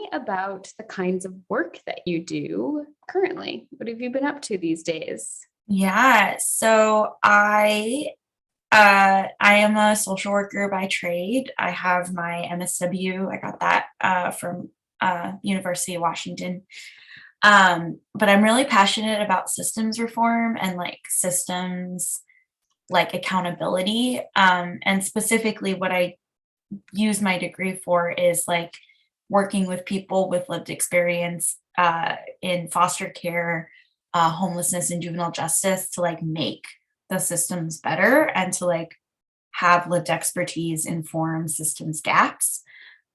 me about the kinds of work that you do currently. What have you been up to these days? Yeah, so I am a social worker by trade. I have my MSW. I got that from University of Washington. But I'm really passionate about systems reform and like systems like accountability. And specifically, what I use my degree for is like working with people with lived experience in foster care, homelessness, and juvenile justice to like make the systems better and to like have lived expertise inform systems gaps,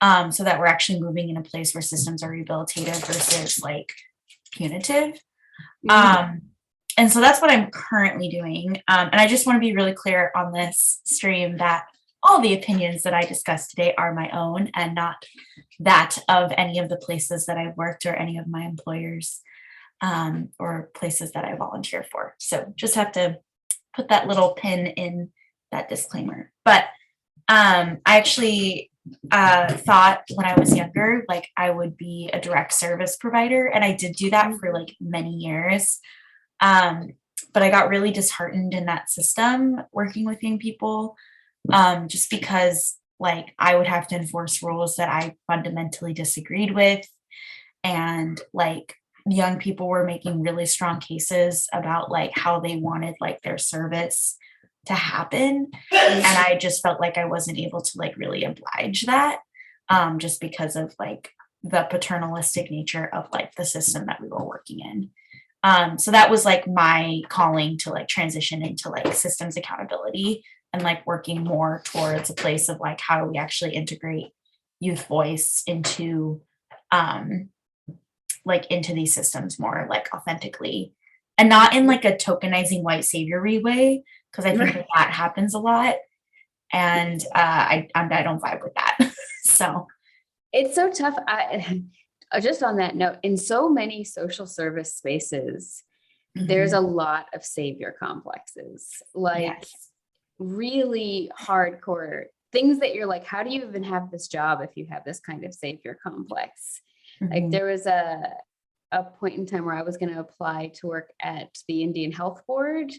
so that we're actually moving in a place where systems are rehabilitative versus like punitive. Mhm. Um, and so that's what I'm currently doing. And I just want to be really clear on this stream that all the opinions that I discussed today are my own and not that of any of the places that I've worked or any of my employers, or places that I volunteer for. So just have to put that little pin in that disclaimer. But I actually thought when I was younger, like I would be a direct service provider, and I did do that for like many years. Um, but I got really disheartened in that system working with young people, just because like I would have to enforce rules that I fundamentally disagreed with, and like young people were making really strong cases about like how they wanted like their service to happen, and I just felt like I wasn't able to like really oblige that, just because of like the paternalistic nature of like the system that we were working in. So that was like my calling to like transition into like systems accountability and like working more towards a place of like how do we actually integrate youth voice into um like into these systems more like authentically, and not in like a tokenizing white saviory way, because I think that Right. that happens a lot, and I don't vibe with that. So It's so tough. Just on that note, in so many social service spaces, there's mhm, a lot of savior complexes, like yes. really hardcore things that you're like, how do you even have this job if you have this kind of savior complex? Like Mhm, there was a point in time where I was going to apply to work at the Indian Health Board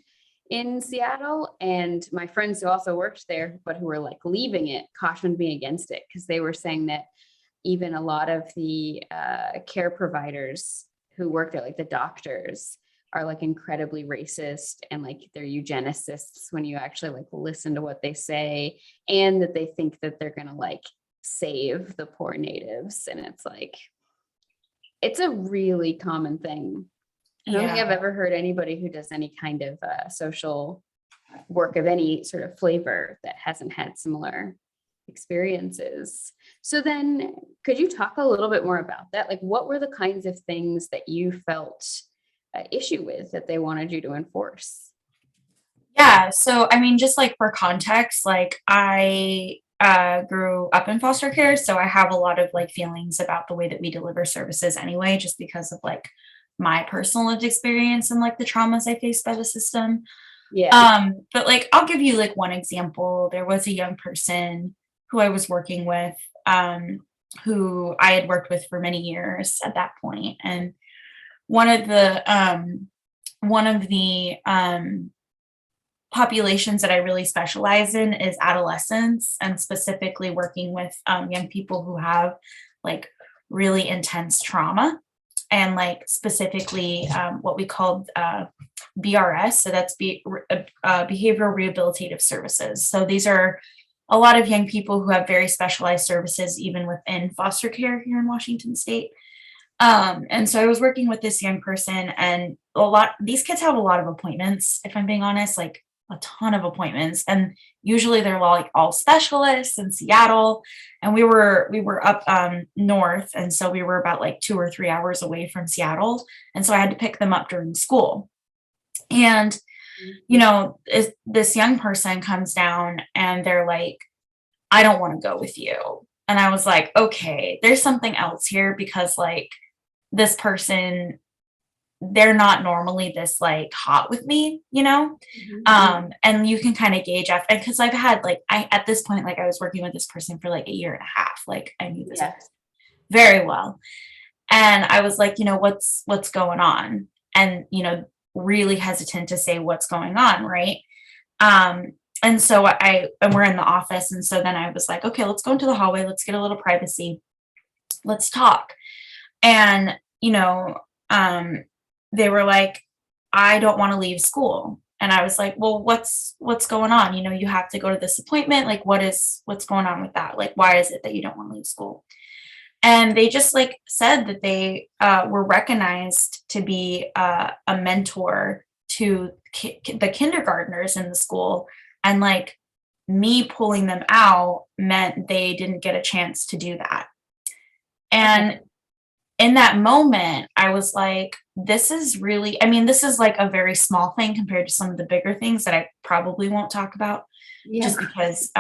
in Seattle. And my friends who also worked there, but who were like leaving it, cautioned me against it because they were saying that even a lot of the care providers who work there, like the doctors, are like incredibly racist and like they're eugenicists when you actually like listen to what they say, and that they think that they're gonna like save the poor natives. And it's like, it's a really common thing. I don't think I've yeah. ever heard anybody who does any kind of social work of any sort of flavor that hasn't had similar experiences. So then could you talk a little bit more about that? Like what were the kinds of things that you felt issue with that they wanted you to enforce? Yeah, so I mean, just like for context, like I grew up in foster care, so I have a lot of like feelings about the way that we deliver services anyway, just because of like my personal lived experience and like the traumas I faced by the system. Yeah. But like I'll give you like one example. There was a young person who I was working with, who I had worked with for many years at that point, and one of the one of the populations that I really specialize in is adolescents, and specifically working with young people who have like really intense trauma, and like specifically what we call BRS. So that's behavioral rehabilitative services. So these are a lot of young people who have very specialized services even within foster care here in Washington state. And so I was working with this young person, and these kids have a lot of appointments, if I'm being honest, like a ton of appointments. And usually they're like all specialists in Seattle. And we were up north. And so we were about like 2 or 3 hours away from Seattle. And so I had to pick them up during school. And, this young person comes down and they're like, I don't want to go with you. And I was like, okay, there's something else here, because like this person, they're not normally this like hot with me, and you can kind of gauge after, because I've had like I at this point, like I was working with this person for like a year and a half, like I knew this Yeah. person. very well. And I was like, what's going on? And, really hesitant to say what's going on, right? And so and we're in the office. And so then I was like, okay, let's go into the hallway. Let's get a little privacy. Let's talk. And, um, they were like, I don't want to leave school. And I was like, well, what's going on? You have to go to this appointment. Like, what's going on with that? Like, why is it that you don't want to leave school? And they just like said that they were recognized to be a mentor to the kindergartners in the school. And like me pulling them out meant they didn't get a chance to do that. And Okay. in that moment, I was like, this is really, I mean, this is like a very small thing compared to some of the bigger things that I probably won't talk about Yeah. just because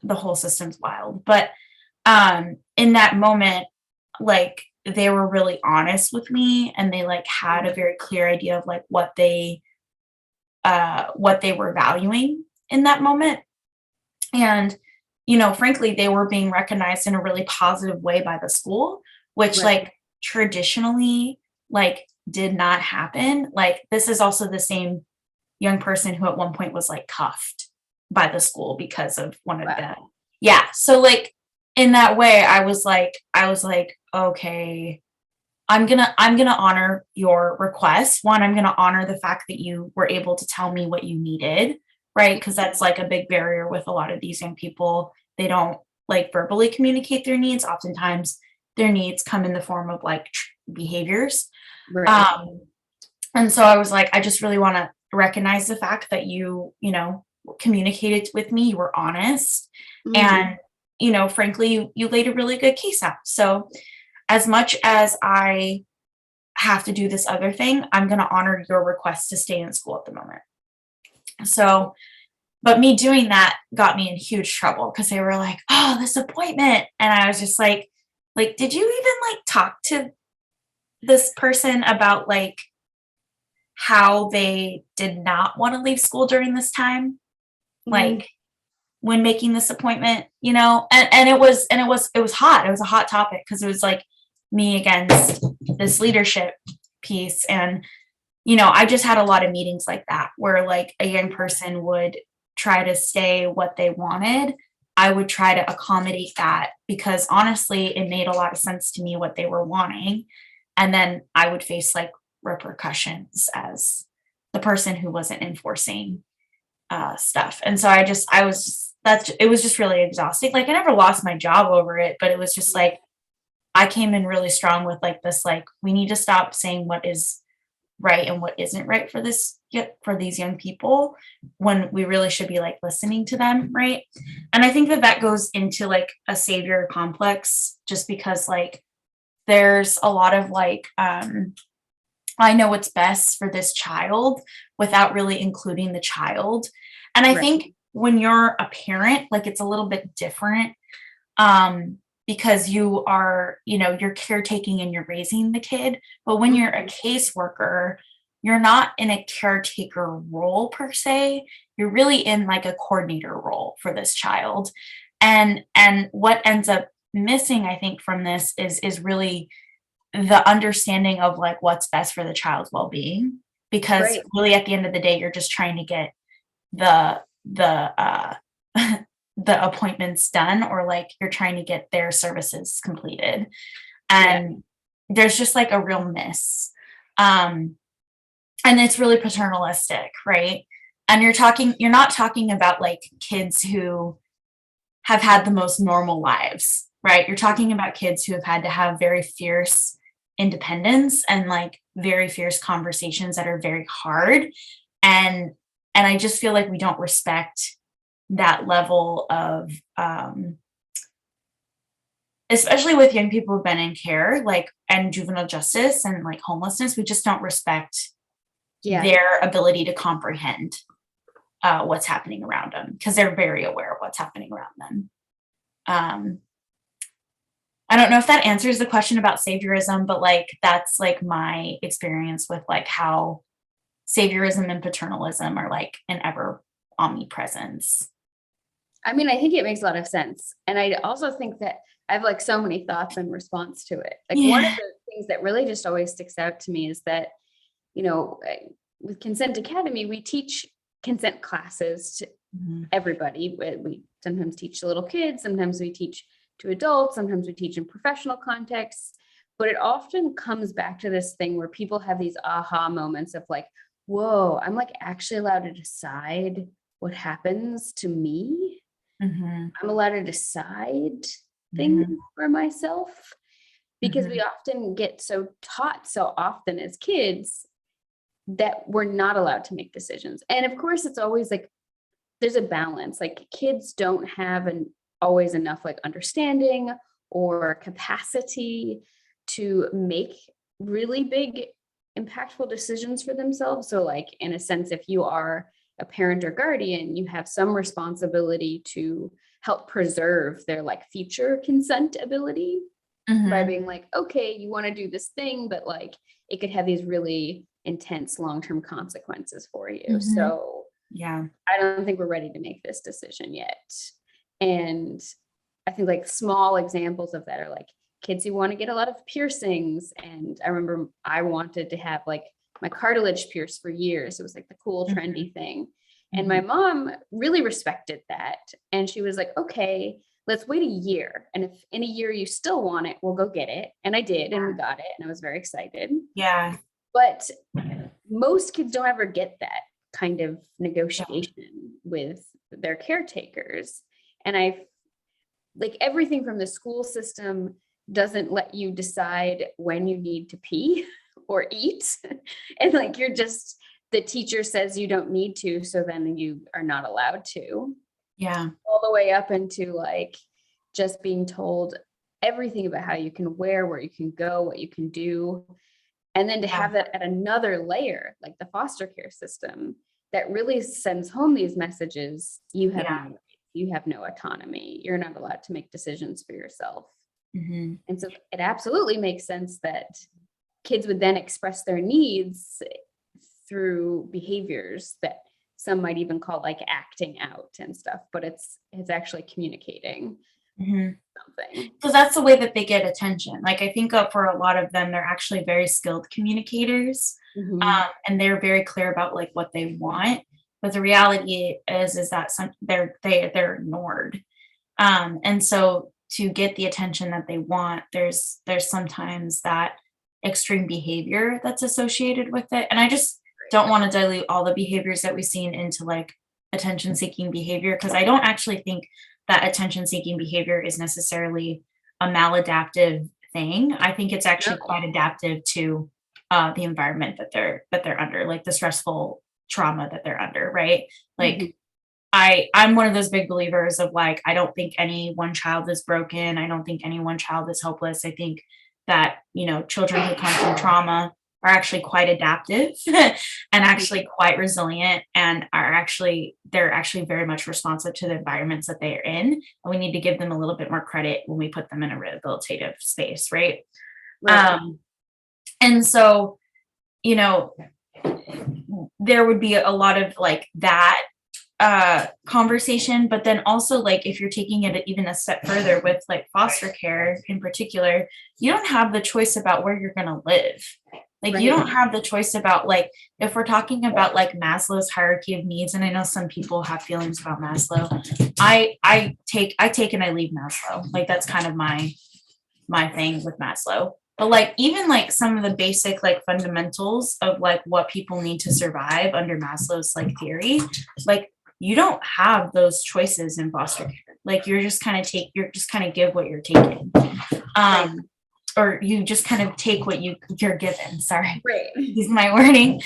the whole system's wild. But in that moment, like they were really honest with me and they like had a very clear idea of like what they were valuing in that moment. And frankly, they were being recognized in a really positive way by the school, which Right. like traditionally like did not happen. Like this is also the same young person who at one point was like cuffed by the school because of one of the, Wow. yeah. So like in that way, I was like, okay, I'm gonna honor your request. One, I'm gonna honor the fact that you were able to tell me what you needed, right? Because that's like a big barrier with a lot of these young people. They don't like verbally communicate their needs. Oftentimes their needs come in the form of like behaviors. Right. Um, and so I was like, I just really want to recognize the fact that you communicated with me, you were honest, Mhm. and frankly, you laid a really good case out. So as much as I have to do this other thing, I'm going to honor your request to stay in school at the moment. So, but me doing that got me in huge trouble because they were like, "Oh, this appointment," and I was just like, did you even like talk to this person about like how they did not want to leave school during this time, Mhm. like when making this appointment, and it was hot. It was a hot topic because it was like me against this leadership piece. And I just had a lot of meetings like that where like a young person would try to say what they wanted. I would try to accommodate that because honestly, it made a lot of sense to me what they were wanting. And then I would face like repercussions as the person who wasn't enforcing stuff. And so I was it was just really exhausting. Like I never lost my job over it, but it was just Yeah. like I came in really strong with like this, like we need to stop saying what is right and what isn't right for for these young people when we really should be like listening to them, right? And I think that that goes into like a savior complex just because like there's a lot of like I know what's best for this child without really including the child. And I Right. think when you're a parent, like it's a little bit different um, because you're caretaking and you're raising the kid. But when you're a Mhm. caseworker, you're not in a caretaker role per se. You're really in like a coordinator role for this child. And what ends up missing, I think, from this is really the understanding of like what's best for the child's well-being because Right. really at the end of the day you're just trying to get the the appointments done or like you're trying to get their services completed Yeah. and there's just like a real miss um and it's really paternalistic, right? And you're not talking about like kids who have had the most normal lives, right? You're talking about kids who have had to have very fierce independence and like very fierce conversations that are very hard. And I just feel like we don't respect that level of especially with young people who've been in care, like and juvenile justice and like homelessness, we just don't respect Yeah. their ability to comprehend what's happening around them because they're very aware of what's happening around them. Um, I don't know if that answers the question about saviorism, but like that's like my experience with like how saviorism and paternalism are like an ever omnipresence. I mean, I think it makes a lot of sense. And I also think that I have like so many thoughts in response to it. Like one of Yeah. the things that really just always sticks out to me is that, you know, with Consent Academy, we teach consent classes to Mhm. everybody. We sometimes teach to little kids, sometimes we teach to adults, sometimes we teach in professional contexts. But it often comes back to this thing where people have these aha moments of like, whoa, I'm like actually allowed to decide what happens to me. Mhm. I'm allowed to decide things Mhm. for myself, because we Mhm. often get so taught so often as kids that we're not allowed to make decisions. And of course, it's always like there's a balance. Like kids don't have always enough like understanding or capacity to make really big impactful decisions for themselves. So like in a sense, if you are a parent or guardian, you have some responsibility to help preserve their like future consent ability by Mhm. being like, okay, you want to do this thing, but like it could have these really intense long-term consequences for you. Mhm. So Yeah. I don't think we're ready to make this decision yet. And I think like small examples of that are like kids who want to get a lot of piercings. And I remember I wanted to have like my cartilage pierced for years. It was like the cool, Mhm. trendy thing. And my Mhm. mom really respected that. And she was like, okay, let's wait a year. And if in a year you still want it, we'll go get it. And I did, and we got it. And I was very excited. Yeah. But most kids don't ever get that kind of Yeah. negotiation with their caretakers. And I like everything from the school system doesn't let you decide when you need to pee or eat. And like you're just, the teacher says you don't need to, so then you are not allowed to, Yeah. all the way up into like just being told everything about how you can wear, where you can go, what you can do. And then to Yeah. have that at another layer, like the foster care system, that really sends home these messages: you have Yeah. no rights, you have no autonomy, you're not allowed to make decisions for yourself. Mhm. And so it absolutely makes sense that kids would then express their needs through behaviors that some might even call like acting out and stuff, but it's actually communicating Mhm. something. So that's the way that they get attention. Like I think for a lot of them, they're actually very skilled communicators, Mhm. and they're very clear about like what they want. But the reality is that they're ignored. And so to get the attention that they want, there's sometimes that extreme behavior that's associated with it. And I just don't want to dilute all the behaviors that we've seen into like attention seeking behavior, because I don't actually think that attention seeking behavior is necessarily a maladaptive thing. I think it's actually No. quite adaptive to the environment that they're under, like the stressful trauma that they're under, right? Like Mhm. I'm one of those big believers of like, I don't think any one child is broken. I don't think any one child is hopeless. I think that, children who come from trauma are actually quite adaptive and Mhm. actually quite resilient and they're actually very much responsive to the environments that they are in. And we need to give them a little bit more credit when we put them in a rehabilitative space, right? Right. Um, and so, you know, there would be a lot of like that conversation, but then also like if you're taking it even a step further with like foster care in particular, you don't have the choice about where you're going to live. Like you Right. don't have the choice about like if we're talking about like Maslow's hierarchy of needs, and I know some people have feelings about Maslow. I take and I leave Maslow. Like that's kind of my thing with Maslow. But like even like some of the basic like fundamentals of like what people need to survive under Maslow's like theory, like you don't have those choices in foster care. Like you're just kind of give what you're taking. Right. Um or you just kind of take what you're given. Sorry. Right. Use my wording.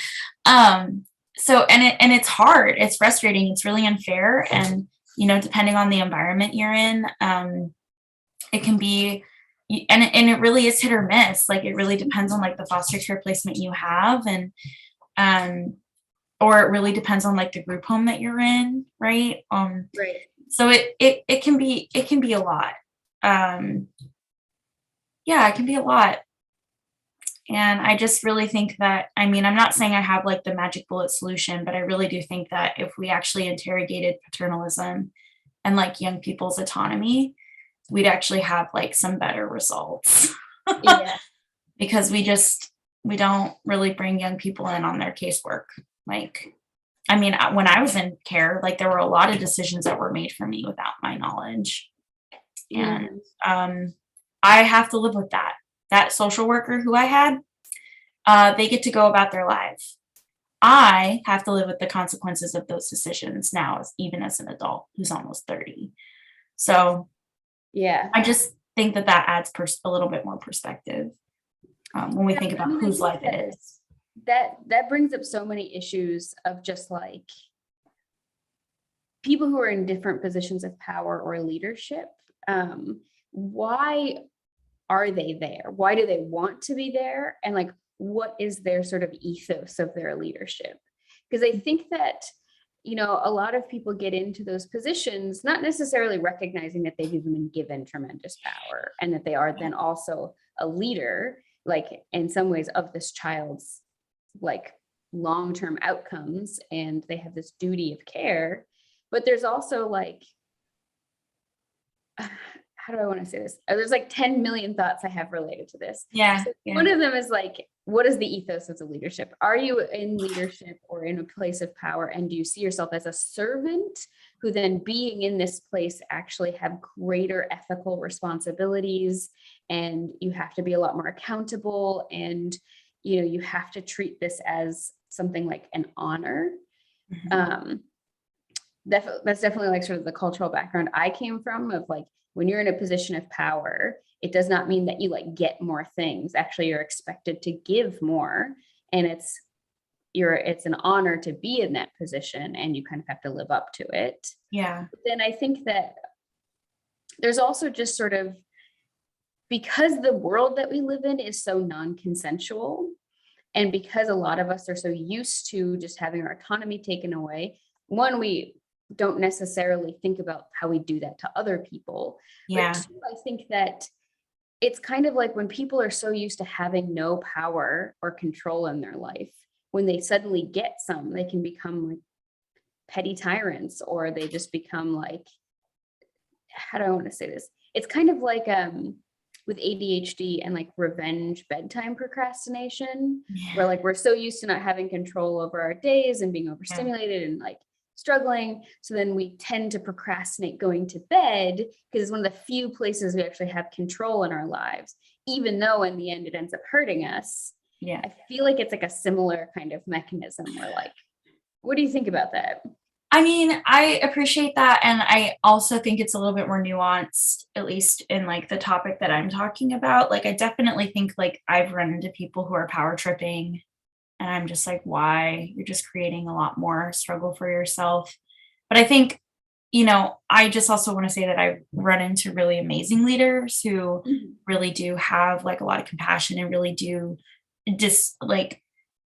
Um so and it's hard, it's frustrating, it's really unfair. And depending on the environment you're in, it can be and it really is hit or miss. Like it really depends on like the foster care placement you have, and um or it really depends on like the group home that you're in, right? Right. So it can be a lot. um yeah, it can be a lot. And I just really think that, I mean, I'm not saying I have like the magic bullet solution, but I really do think that if we actually interrogated paternalism and like young people's autonomy, we'd actually have like some better results. Yeah. Because we don't really bring young people in on their casework. Like, I mean, when I was in care, like there were a lot of decisions that were made for me without my knowledge. And I have to live with that. That social worker who I had, they get to go about their lives. I have to live with the consequences of those decisions now, even as an adult who's almost 30. So Yeah. I just think that adds a little bit more perspective when we think about whose life it is. That brings up so many issues of just like people who are in different positions of power or leadership. Why are they there? Why do they want to be there? And like, what is their sort of ethos of their leadership? Because I think that, a lot of people get into those positions, not necessarily recognizing that they've even been given tremendous power and that they are then also a leader, like in some ways of this child's like long-term outcomes, and they have this duty of care. But there's also like, how do I want to say this? There's like 10 million thoughts I have related to this. Yeah. So one of them is like, what is the ethos of the leadership? Are you in leadership or in a place of power? And do you see yourself as a servant who then being in this place actually have greater ethical responsibilities, and you have to be a lot more accountable, and, you have to treat this as something like an honor. That's definitely like sort of the cultural background I came from, of like, when you're in a position of power, it does not mean that you like get more things. Actually, you're expected to give more, and it's an honor to be in that position, and you kind of have to live up to it. Yeah. But then I think that there's also just sort of, because the world that we live in is so non-consensual, and because a lot of us are so used to just having our autonomy taken away, one, we don't necessarily think about how we do that to other people. Yeah. But two, I think that it's kind of like when people are so used to having no power or control in their life, when they suddenly get some, they can become like petty tyrants, or they just become like, how do I want to say this? It's kind of like with ADHD and like revenge bedtime procrastination, where like we're so used to not having control over our days and being overstimulated and like struggling. So then we tend to procrastinate going to bed because it's one of the few places we actually have control in our lives, even though in the end it ends up hurting us. Yeah. I feel like it's like a similar kind of mechanism where like, what do you think about that? I mean, I appreciate that. And I also think it's a little bit more nuanced, at least in like the topic that I'm talking about. Like, I definitely think like I've run into people who are power tripping, and I'm just like, why? You're just creating a lot more struggle for yourself. But I think, I just also want to say that I run into really amazing leaders who really do have like a lot of compassion and really do just like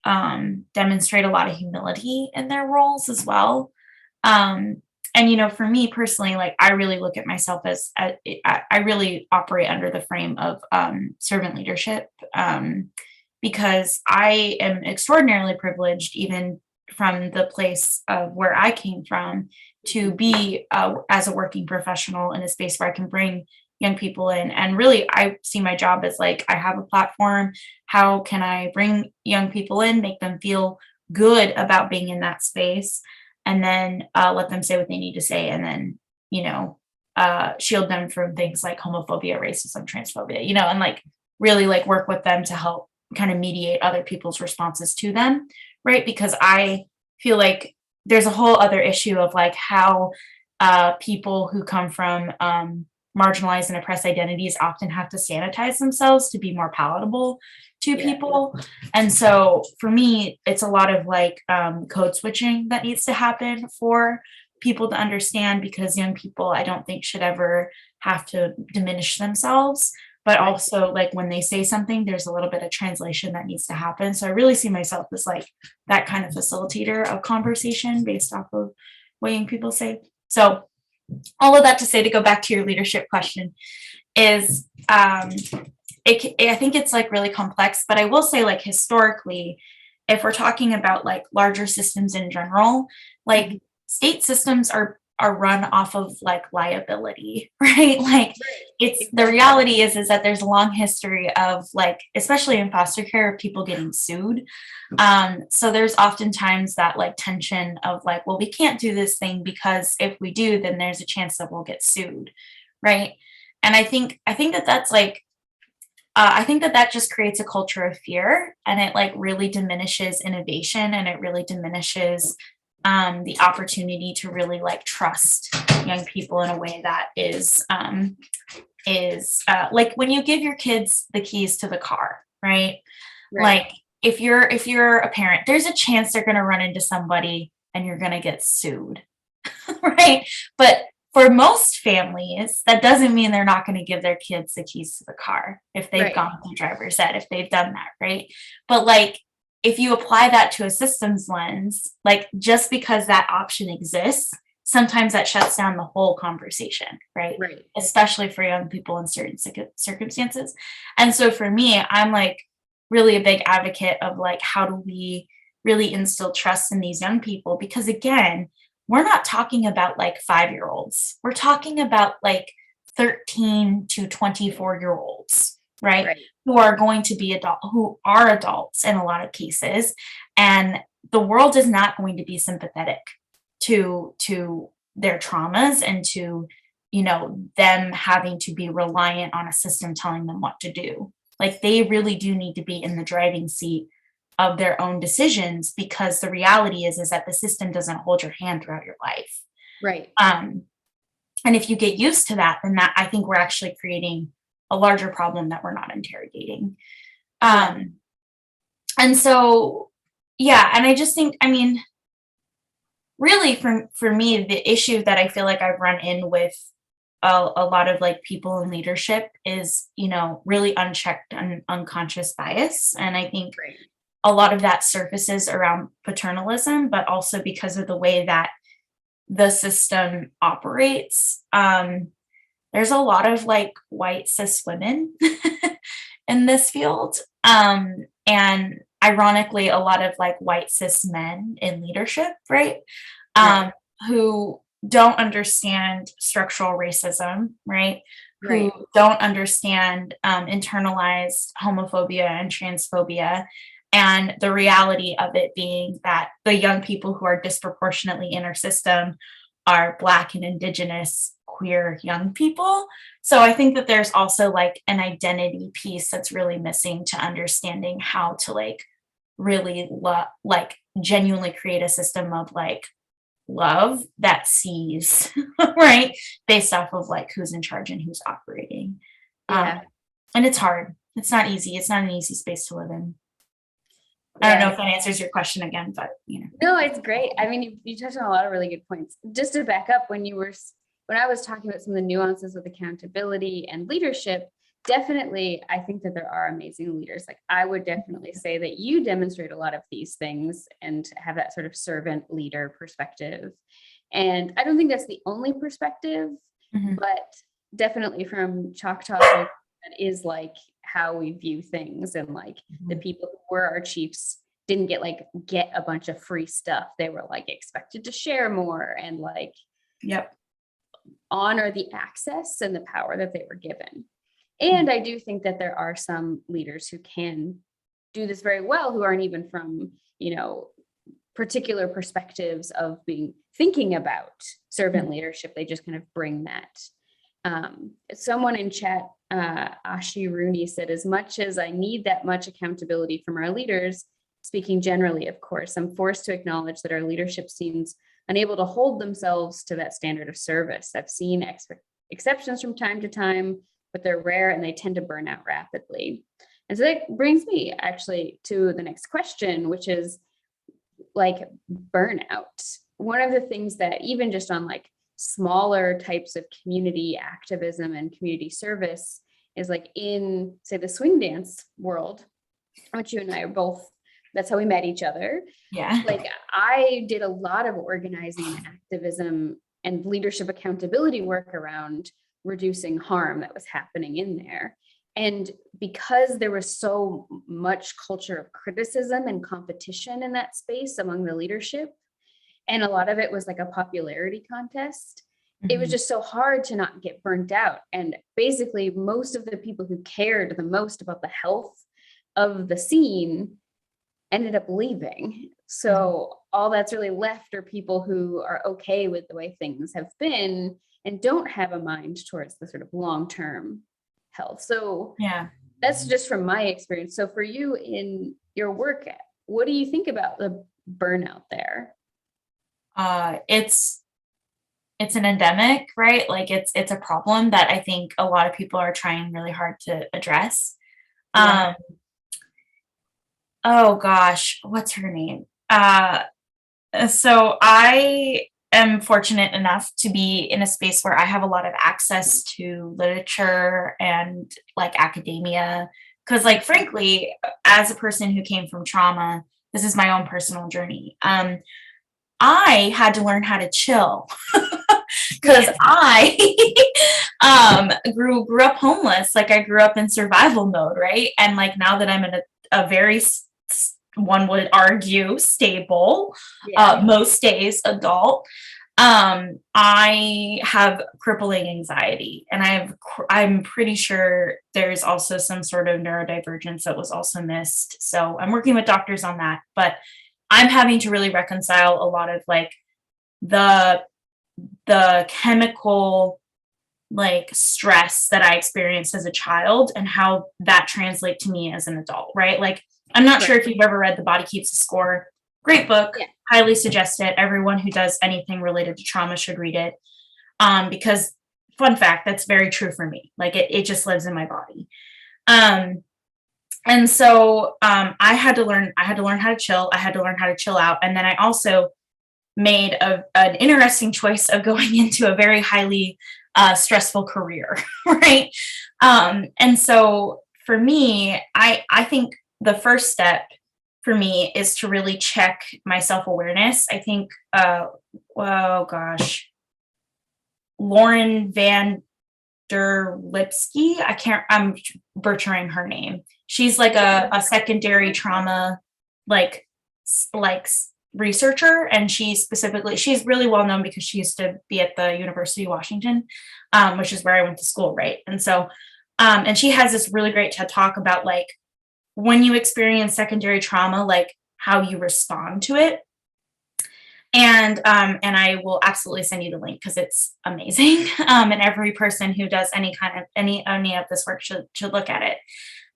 demonstrate a lot of humility in their roles as well. And for me personally, like I really look at myself as I really operate under the frame of servant leadership, because I am extraordinarily privileged, even from the place of where I came from, to be as a working professional in a space where I can bring young people in. And really, I see my job as like, I have a platform. How can I bring young people in, make them feel good about being in that space, and then let them say what they need to say, and then, shield them from things like homophobia, racism, transphobia, and like really like work with them to help kind of mediate other people's responses to them, right? Because I feel like there's a whole other issue of like how people who come from marginalized and oppressed identities often have to sanitize themselves to be more palatable to people. And so for me, it's a lot of like code switching that needs to happen for people to understand, because young people, I don't think, should ever have to diminish themselves. But also, like when they say something, there's a little bit of translation that needs to happen. So I really see myself as like that kind of facilitator of conversation based off of what young people say. So all of that to say, to go back to your leadership question, is I think it's like really complex. But I will say, like historically, if we're talking about like larger systems in general, like state systems are are run off of like liability, right? Like it's the Exactly. reality is that there's a long history of like, especially in foster care, of people getting sued. So there's oftentimes that like tension of like, well, we can't do this thing because if we do, then there's a chance that we'll get sued, right? And I think that that's like I think that that just creates a culture of fear, and it like really diminishes innovation, and it really diminishes the opportunity to really like trust young people in a way that is like when you give your kids the keys to the car, right? Right. Like if you're a parent, there's a chance they're going to run into somebody and you're going to get sued. Right? But for most families, that doesn't mean they're not going to give their kids the keys to the car if they've Right. gone through driver's ed, if they've done that, right? But like if you apply that to a systems lens, like just because that option exists, sometimes that shuts down the whole conversation, right? Right. Especially for young people in certain circumstances. And so for me, I'm like really a big advocate of like, how do we really instill trust in these young people? Because again, we're not talking about like 5-year-olds. We're talking about like 13 to 24-year-olds, right? Right. Who are going to be who are adults in a lot of cases. And the world is not going to be sympathetic to their traumas and to, them having to be reliant on a system telling them what to do. Like they really do need to be in the driving seat of their own decisions, because the reality is that the system doesn't hold your hand throughout your life. Right. Um, and if you get used to that, then that I think we're actually creating a larger problem that we're not interrogating. Yeah. And so, yeah, and I just think, I mean, really for me, the issue that I feel like I've run in with a lot of like people in leadership is, really unchecked and unconscious bias. And I think Right. a lot of that surfaces around paternalism, but also because of the way that the system operates. There's a lot of like white cis women in this field. And ironically, a lot of like white cis men in leadership, right? Right. Who don't understand structural racism, right? Who Right. don't understand internalized homophobia and transphobia, and the reality of it being that the young people who are disproportionately in our system are Black and Indigenous queer young people. So I think that there's also like an identity piece that's really missing to understanding how to like really like genuinely create a system of like love that sees right, based off of like who's in charge and who's operating. um Yeah. and it's hard, it's not easy, it's not an easy space to live in. I don't know Yeah. if that answers your question again, but No, it's great. I mean, you touched on a lot of really good points. Just to back up, when I was talking about some of the nuances of accountability and leadership, definitely, I think that there are amazing leaders. Like I would definitely say that you demonstrate a lot of these things and have that sort of servant leader perspective. And I don't think that's the only perspective, Mhm. but definitely from Choctaw, that is like how we view things. And like the Mhm. people who were our chiefs didn't get a bunch of free stuff. They were like expected to share more and like Yep. honor the access and the power that they were given. And I do think that there are some leaders who can do this very well, who aren't even from, particular perspectives of being thinking about servant leadership. They just kind of bring that. Someone in chat, Ashi Rooney, said, as much as I need that much accountability from our leaders, speaking generally, of course, I'm forced to acknowledge that our leadership seems unable to hold themselves to that standard of service. I've seen exceptions from time to time, but they're rare and they tend to burn out rapidly. And so that brings me actually to the next question, which is like burnout. One of the things that even just on like smaller types of community activism and community service is like in, say, the swing dance world, which you and I are both, that's how we met each other. Yeah. Like I did a lot of organizing activism and leadership accountability work around reducing harm that was happening in there. And because there was so much culture of criticism and competition in that space among the leadership, and a lot of it was like a popularity contest. It was Mhm. just so hard to not get burnt out. And basically, most of the people who cared the most about the health of the scene ended up leaving. Mhm. So all that's really left are people who are okay with the way things have been and don't have a mind towards the sort of long-term health. So Yeah. that's just from my experience. So for you in your work, what do you think about the burnout there? It's an endemic, right? Like it's a problem that I think a lot of people are trying really hard to address. Yeah. Um, oh gosh, what's her name? So I am fortunate enough to be in a space where I have a lot of access to literature and like academia. Cause like frankly, as a person who came from trauma, this is my own personal journey. I had to learn how to chill because Yeah. I grew up homeless. Like I grew up in survival mode, right? And like now that I'm in a very one would argue stable, Yeah. most days adult, I have crippling anxiety, and I'm pretty sure there's also some sort of neurodivergence that was also missed. So I'm working with doctors on that, but I'm having to really reconcile a lot of like the chemical like stress that I experienced as a child and how that translates to me as an adult, right? Like I'm not sure Right. if you've ever read The Body Keeps the Score. Great book. Yeah. Highly suggest it. Everyone who does anything related to trauma should read it. Because fun fact, that's very true for me. Like it just lives in my body. Um, and so I had to learn how to chill. I had to learn how to chill out. And then I also made an interesting choice of going into a very highly stressful career, right? And so for me, I think the first step for me is to really check my self-awareness. I think, oh gosh, Lauren Van Der Lipsky, I'm butchering her name. She's like a secondary trauma, like, like researcher, and she's really well known because she used to be at the University of Washington, which is where I went to school, right? And so and she has this really great TED talk about like when you experience secondary trauma, like how you respond to it. And I will absolutely send you the link because it's amazing. And every person who does any of this work should look at it.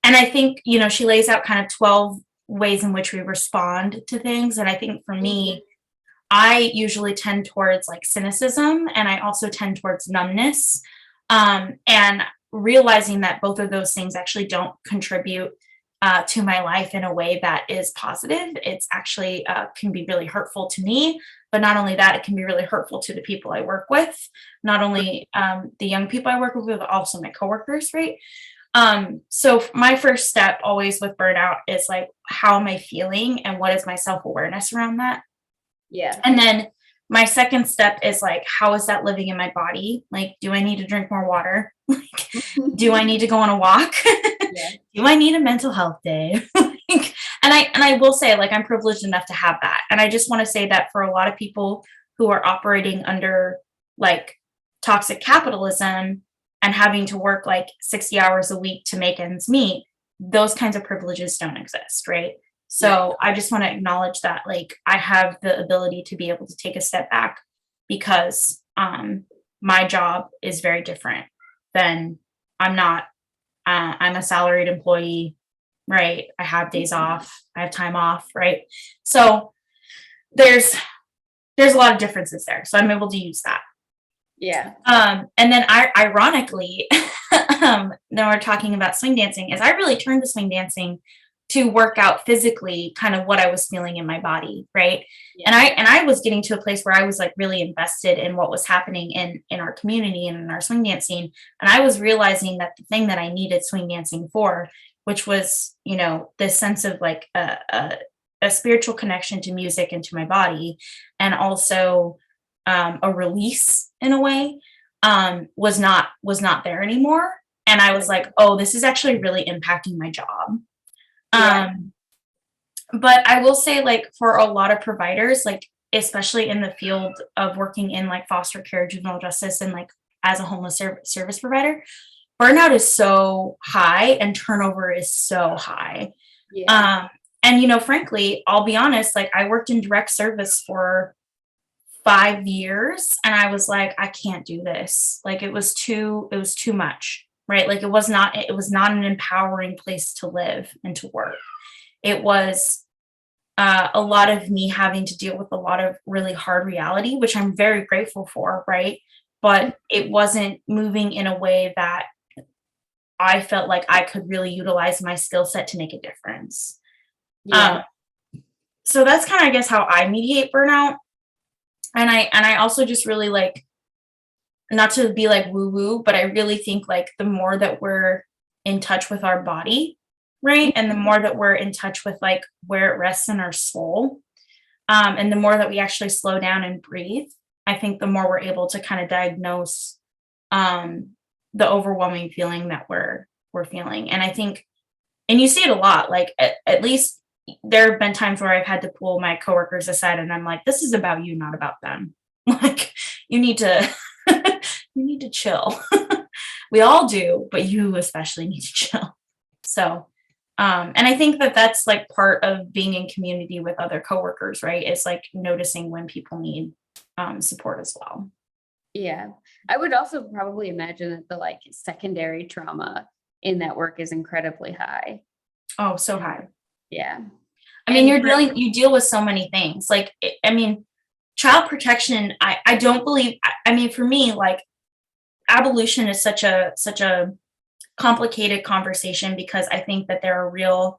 And I think, you know, she lays out kind of 12 ways in which we respond to things. And I think for me, I usually tend towards like cynicism, and I also tend towards numbness. And realizing that both of those things actually don't contribute to my life in a way that is positive. It's actually can be really hurtful to me, but not only that, it can be really hurtful to the people I work with, not only the young people I work with, but also my coworkers, right? So my first step always with burnout is like, how am I feeling and what is my self-awareness around that? Yeah. And then my second step is like, how is that living in my body? Like, do I need to drink more water? Like, do I need to go on a walk? Yeah. Do I need a mental health day? Like, and I will say, like, I'm privileged enough to have that. And I just want to say that for a lot of people who are operating under like toxic capitalism and having to work like 60 hours a week to make ends meet, those kinds of privileges don't exist, right? So I just want to acknowledge that like I have the ability to be able to take a step back because my job is very different than I'm not I'm a salaried employee, right? I have days off, I have time off, right? So there's a lot of differences there. So I'm able to use that. Yeah. And then ironically, now we're talking about swing dancing, is I really turned to swing dancing to work out physically kind of what I was feeling in my body, right? Yeah. And I was getting to a place where I was like really invested in what was happening in our community and in our swing dance scene. And I was realizing that the thing that I needed swing dancing for, which was, you know, this sense of like a spiritual connection to music and to my body, and also a release in a way, was not there anymore. And I was like, oh, this is actually really impacting my job. Yeah. But I will say, like, for a lot of providers, like, especially in the field of working in like foster care, juvenile justice, and like as a homeless service provider, burnout is so high and turnover is so high. Yeah. And, you know, frankly, I'll be honest, like I worked in direct service for 5 years and I was like, I can't do this. Like it was too much, right? Like it was not an empowering place to live and to work. It was a lot of me having to deal with a lot of really hard reality, which I'm very grateful for, right? But it wasn't moving in a way that I felt like I could really utilize my skill set to make a difference. Yeah. So that's kind of, I guess, how I mediate burnout. And I also just really like, not to be like woo woo, but I really think like the more that we're in touch with our body, right? And the more that we're in touch with like where it rests in our soul, and the more that we actually slow down and breathe, I think the more we're able to kind of diagnose the overwhelming feeling that we're feeling. And I think, and you see it a lot, like at least there have been times where I've had to pull my coworkers aside and I'm like, this is about you, not about them. Like you need to you need to chill. We all do, but you especially need to chill. So and I think that that's like part of being in community with other coworkers, right? It's like noticing when people need support as well. Yeah. I would also probably imagine that the like secondary trauma in that work is incredibly high. Oh, so high. Yeah. I mean, And you deal with so many things. Like, I mean, child protection, I don't believe, I mean, for me, like abolition is such a complicated conversation because I think that there are real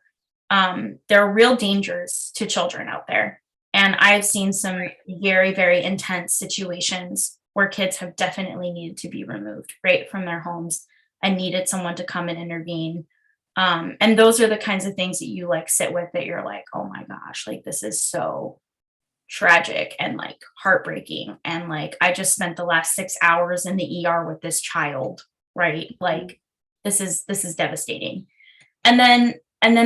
dangers to children out there. And I've seen some very, very intense situations where kids have definitely needed to be removed, right, from their homes and needed someone to come and intervene. And those are the kinds of things that you like sit with that you're like, oh my gosh, like this is so tragic and like heartbreaking. And like I just spent the last 6 hours in the ER with this child, right? Like this is devastating. And then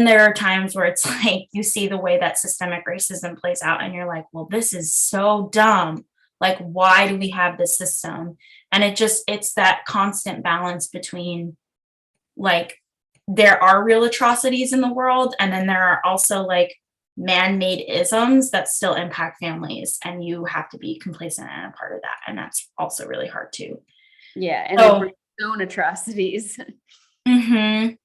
there are times where it's like you see the way that systemic racism plays out and you're like, well, this is so dumb. Like, why do we have this system? And it's that constant balance between like there are real atrocities in the world, and then there are also like man-made isms that still impact families, and you have to be complacent and a part of that. And that's also really hard too. yeah, and they So, bring their own atrocities. mhm.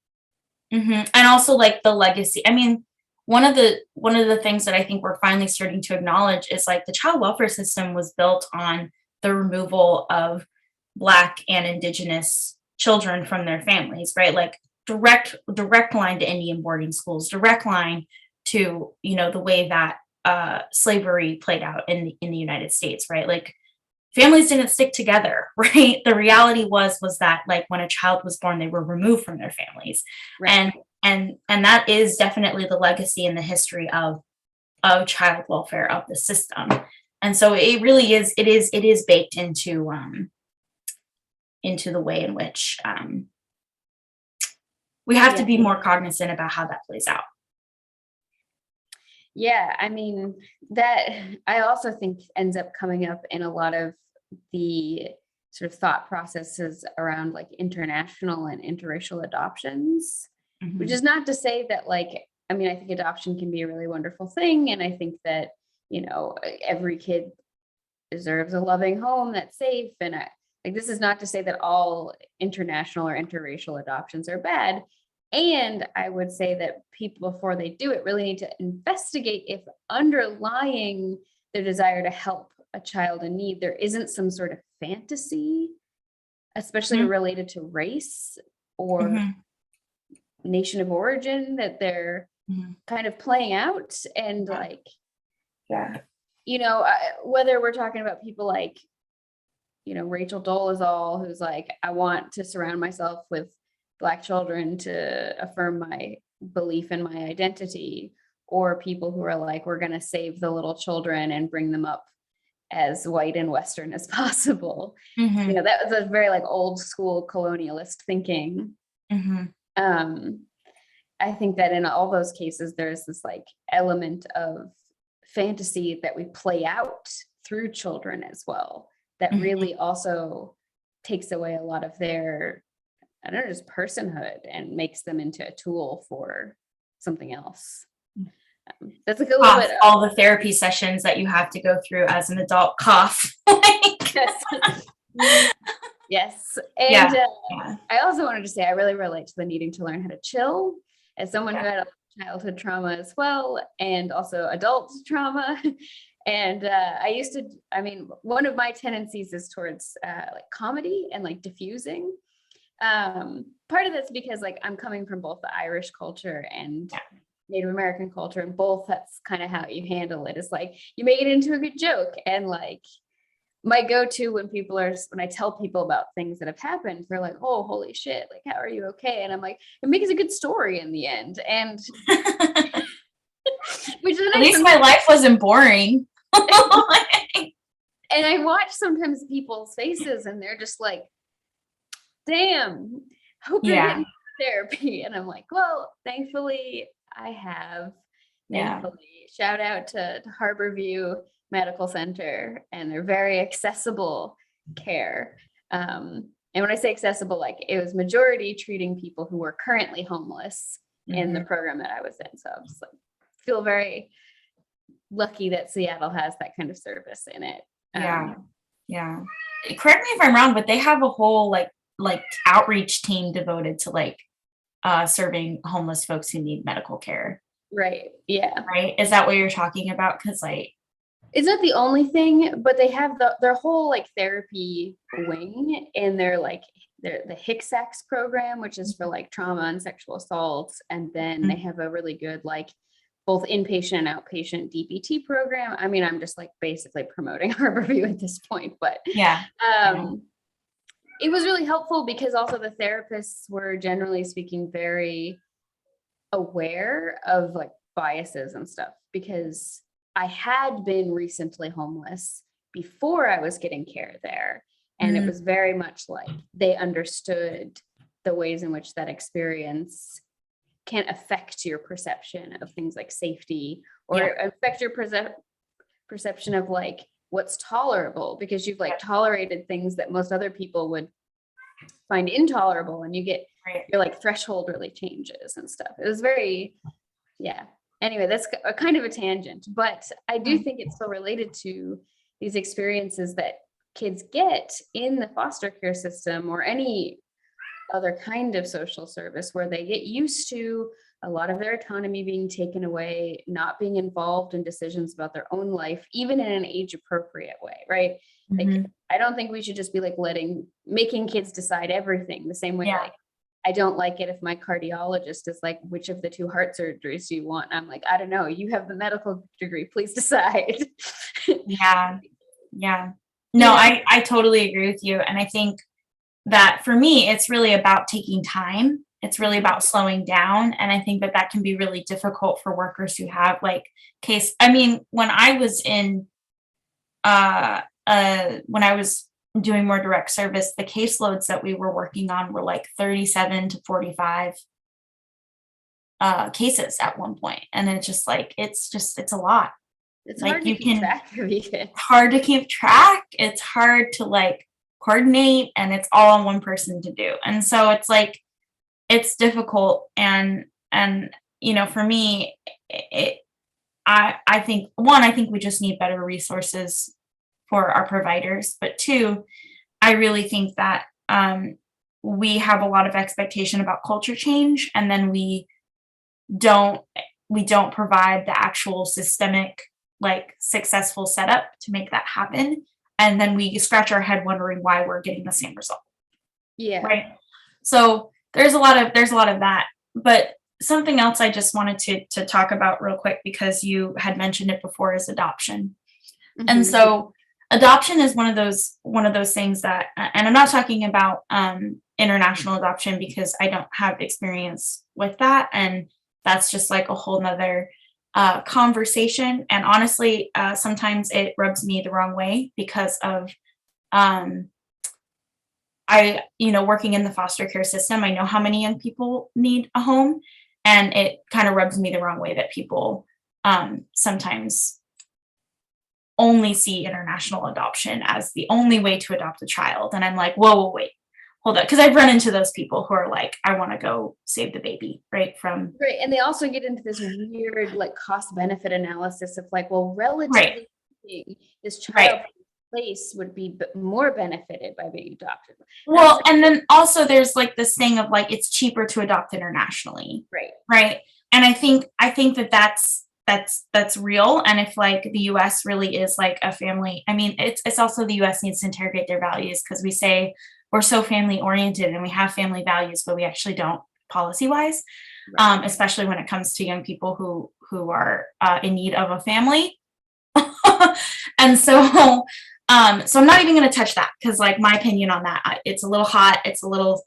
And also like the legacy. I mean, one of the things that I think we're finally starting to acknowledge is like the child welfare system was built on the removal of Black and Indigenous children from their families, right? Like direct line to Indian boarding schools, direct line to, you know, the way that slavery played out in the United States, right? Like families didn't stick together, right? The reality was that like when a child was born, they were removed from their families. Right. And and that is definitely the legacy and the history of child welfare of the system. And so it really is, it is baked into the way in which we have to Yeah. be more cognizant about how that plays out. Yeah, I mean, that I also think ends up coming up in a lot of the sort of thought processes around like international and interracial adoptions, which Mhm. is not to say that like, I mean, I think adoption can be a really wonderful thing. And I think that, you know, every kid deserves a loving home that's safe. And like, this is not to say that all international or interracial adoptions are bad. And I would say that people, before they do it, really need to investigate if underlying their desire to help a child in need, there isn't some sort of fantasy, especially Mhm. related to race or Mhm. nation of origin, that they're Mhm. kind of playing out. And Yeah. like, Yeah. you know, whether we're talking about people like, you know, Rachel Dolezal, who's like, I want to surround myself with Black children to affirm my belief in my identity, or people who are like, we're going to save the little children and bring them up as white and Western as possible. You Mhm. know, that was a very like old school colonialist thinking. Mhm. Um, I think that in all those cases, there's this like element of fantasy that we play out through children as well, that Mhm. really also takes away a lot of their, I don't know, just personhood and makes them into a tool for something else. That's like a little Cough, bit of, all the therapy sessions that you have to go through as an adult, cough. Like, yes. Yes. And yeah, yeah, I also wanted to say I really relate to the needing to learn how to chill as someone who yeah. had a childhood trauma as well, and also adult trauma. And I mean, one of my tendencies is towards like comedy and like diffusing. Part of that's because like I'm coming from both the Irish culture and Native American culture, and both that's kind of how you handle it. Is like you make it into a good joke. And like my go-to when I tell people about things that have happened, they're like, oh, holy shit, like, how are you okay? And I'm like, it makes a good story in the end. And which is At nice. least my life wasn't boring. And I watch sometimes people's faces and they're just like, damn, hope you're Yeah, getting therapy. And I'm like, well, thankfully I have. yeah, Thankfully, shout out to Harborview Medical Center and their very accessible care. And when I say accessible, like it was majority treating people who were currently homeless in the program that I was in. So I was like, feel very lucky that Seattle has that kind of service in it. yeah, yeah. Correct me if I'm wrong, but they have a whole like outreach team devoted to like serving homeless folks who need medical care. Right. Yeah. Right? Is that what you're talking about? Because like, It's not the only thing, but they have their whole like therapy wing in their like the HICSACS program, which is for like trauma and sexual assaults. And then they have a really good like both inpatient and outpatient DBT program. I mean, I'm just like basically promoting Harborview at this point, but yeah, it was really helpful because also the therapists were generally speaking very aware of like biases and stuff, because I had been recently homeless before I was getting care there. And it was very much like they understood the ways in which that experience can affect your perception of things like safety, or affect your perception of like what's tolerable, because you've like tolerated things that most other people would find intolerable, and you get your like threshold really changes and stuff. It was very, anyway, that's a kind of a tangent, but I do think it's still related to these experiences that kids get in the foster care system or any other kind of social service, where they get used to a lot of their autonomy being taken away, not being involved in decisions about their own life, even in an age appropriate way, right? Like, I don't think we should just be like making kids decide everything the same way. Like, I don't like it if my cardiologist is like, which of the two heart surgeries do you want? And I'm like, I don't know. You have the medical degree. Please decide. yeah. No, I totally agree with you. And I think that for me, it's really about taking time. It's really about slowing down. And I think that can be really difficult for workers who have like when I was when I was doing more direct service, the caseloads that we were working on were like 37 to 45 cases at one point. And it's just like, it's a lot. It's like hard to keep track of it. Hard to keep track. It's hard to like coordinate, and it's all on one person to do. And so it's like, it's difficult. And for me, I think we just need better resources for our providers. But two, I really think that we have a lot of expectation about culture change, and then we don't provide the actual systemic, like successful setup to make that happen. And then we scratch our head wondering why we're getting the same result. Yeah. Right. So there's a lot of that. But something else I just wanted to talk about real quick, because you had mentioned it before, is adoption. And so adoption is one of those things that, and I'm not talking about international adoption, because I don't have experience with that. And that's just like a whole nother conversation. And honestly, sometimes it rubs me the wrong way because of working in the foster care system. I know how many young people need a home, and it kind of rubs me the wrong way that people sometimes only see international adoption as the only way to adopt a child. And I'm like, whoa, wait, hold up. Because I've run into those people who are like, I want to go save the baby, right? Right. And they also get into this weird like cost benefit analysis of like, well, Right, relatively speaking, this right. child place would be more benefited by being adopted. And I was Well, like, and then also there's like this thing of like it's cheaper to adopt internationally, right. right? And I think that that's real. And if like the US really is like a family, I mean, it's also the US needs to interrogate their values, because we say we're so family oriented and we have family values, but we actually don't policy wise, Right. especially when it comes to young people who are in need of a family. And so I'm not even going to touch that, because like my opinion on that, it's a little hot,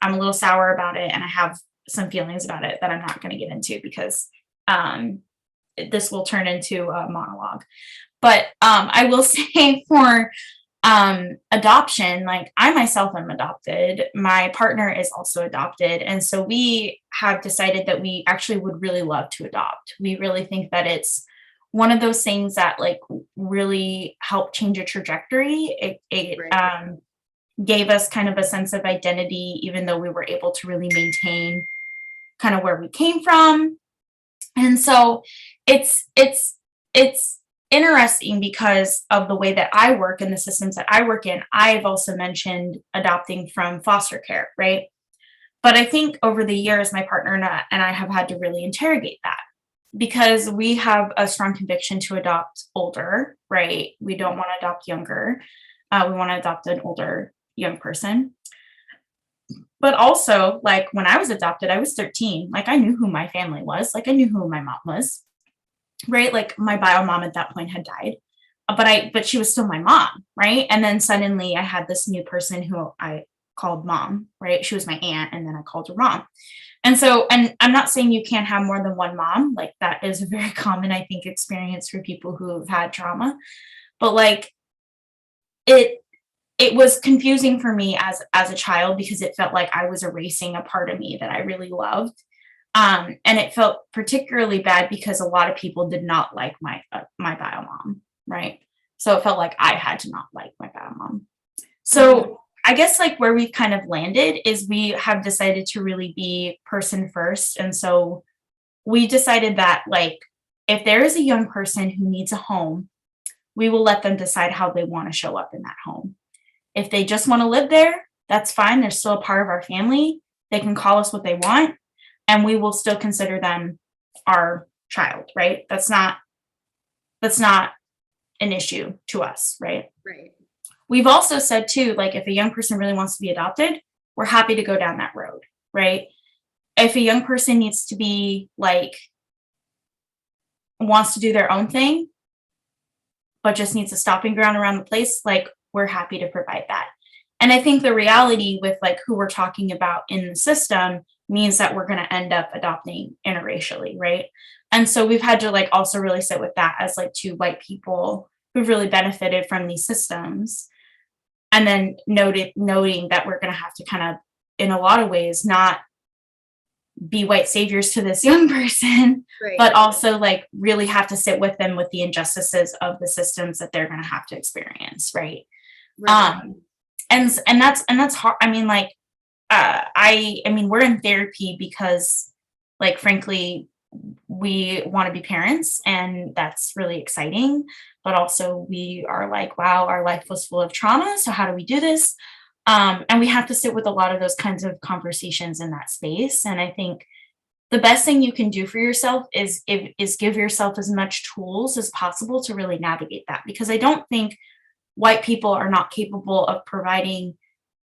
I'm a little sour about it, and I have some feelings about it that I'm not going to get into, because um this will turn into a monologue. But I will say for adoption, like I myself am adopted, my partner is also adopted, and so we have decided that we actually would really love to adopt. We really think that it's one of those things that like really helped change a trajectory. It Right. gave us kind of a sense of identity, even though we were able to really maintain kind of where we came from. And so it's interesting because of the way that I work and the systems that I work in. I've also mentioned adopting from foster care, right? But I think over the years, my partner and I have had to really interrogate that, because we have a strong conviction to adopt older, right? We don't want to adopt younger. We want to adopt an older young person. But also, like when I was adopted, I was 13. Like I knew who my family was. Like I knew who my mom was, right? Like my bio mom at that point had died, but she was still my mom, right? And then suddenly I had this new person who I called mom, right? She was my aunt, and then I called her mom. And so, and I'm not saying you can't have more than one mom. Like that is a very common, I think, experience for people who have had trauma. But like it it was confusing for me as a child, because it felt like I was erasing a part of me that I really loved. And it felt particularly bad because a lot of people did not like my bio mom, right? So it felt like I had to not like my bio mom. Mhm. So I guess like where we've kind of landed is we have decided to really be person first. And so we decided that like if there is a young person who needs a home, we will let them decide how they want to show up in that home. If they just want to live there, that's fine. They're still a part of our family. They can call us what they want, and we will still consider them our child, right? That's not an issue to us, right? Right. We've also said too, like if a young person really wants to be adopted, we're happy to go down that road, right? If a young person needs to be like wants to do their own thing, but just needs a stopping ground around the place, like we're happy to provide that. And I think the reality with like who we're talking about in the system means that we're going to end up adopting interracially, right? And so we've had to like also really sit with that as like two white people who've really benefited from these systems. And then noting that we're going to have to kind of, in a lot of ways, not be white saviors to this young person, Right. but also like really have to sit with them with the injustices of the systems that they're going to have to experience, right? Right. um and that's hard. I mean like I mean we're in therapy because like frankly we want to be parents, and that's really exciting, but also we are like, wow, our life was full of trauma, so how do we do this? And we have to sit with a lot of those kinds of conversations in that space. And I think the best thing you can do for yourself is give yourself as much tools as possible to really navigate that, because I don't think white people are not capable of providing